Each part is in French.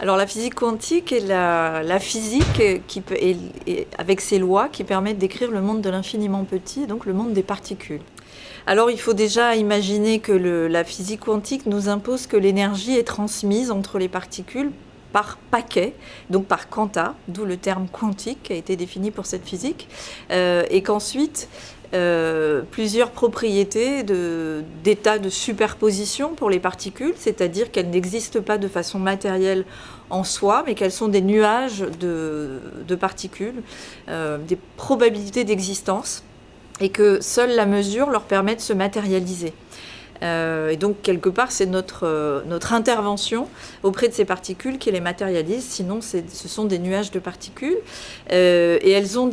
Alors la physique quantique est la physique avec ses lois qui permettent d'écrire le monde de l'infiniment petit, donc le monde des particules. Alors il faut déjà imaginer que la physique quantique nous impose que l'énergie est transmise entre les particules par paquets, donc par quanta, d'où le terme quantique qui a été défini pour cette physique, et qu'ensuite plusieurs propriétés d'état de superposition pour les particules, c'est-à-dire qu'elles n'existent pas de façon matérielle en soi, mais qu'elles sont des nuages de particules, des probabilités d'existence, et que seule la mesure leur permet de se matérialiser. Et donc, quelque part, c'est notre intervention auprès de ces particules qui les matérialise. Sinon, ce sont des nuages de particules. Et elles ont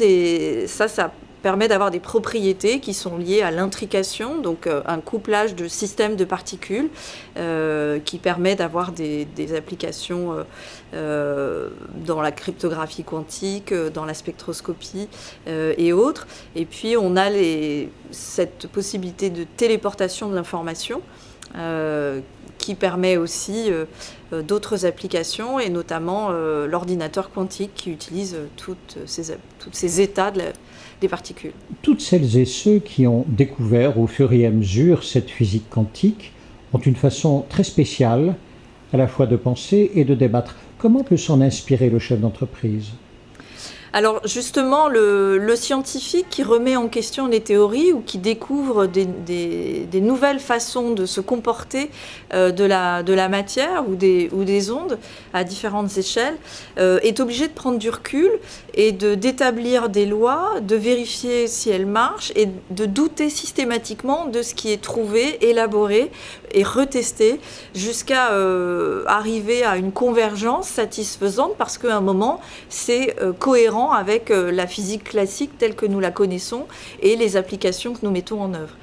ça permet d'avoir des propriétés qui sont liées à l'intrication, donc un couplage de systèmes de particules qui permet d'avoir des applications dans la cryptographie quantique, dans la spectroscopie et autres. Et puis on a cette possibilité de téléportation de l'information qui permet aussi d'autres applications, et notamment l'ordinateur quantique qui utilise tous ces états des particules. Toutes celles et ceux qui ont découvert au fur et à mesure cette physique quantique ont une façon très spéciale à la fois de penser et de débattre. Comment peut s'en inspirer le chef d'entreprise ? Alors justement, le scientifique qui remet en question les théories ou qui découvre des nouvelles façons de se comporter de la matière ou des ondes à différentes échelles est obligé de prendre du recul et d'établir des lois, de vérifier si elles marchent et de douter systématiquement de ce qui est trouvé, élaboré et retesté jusqu'à arriver à une convergence satisfaisante parce qu'à un moment, c'est cohérent avec la physique classique telle que nous la connaissons et les applications que nous mettons en œuvre.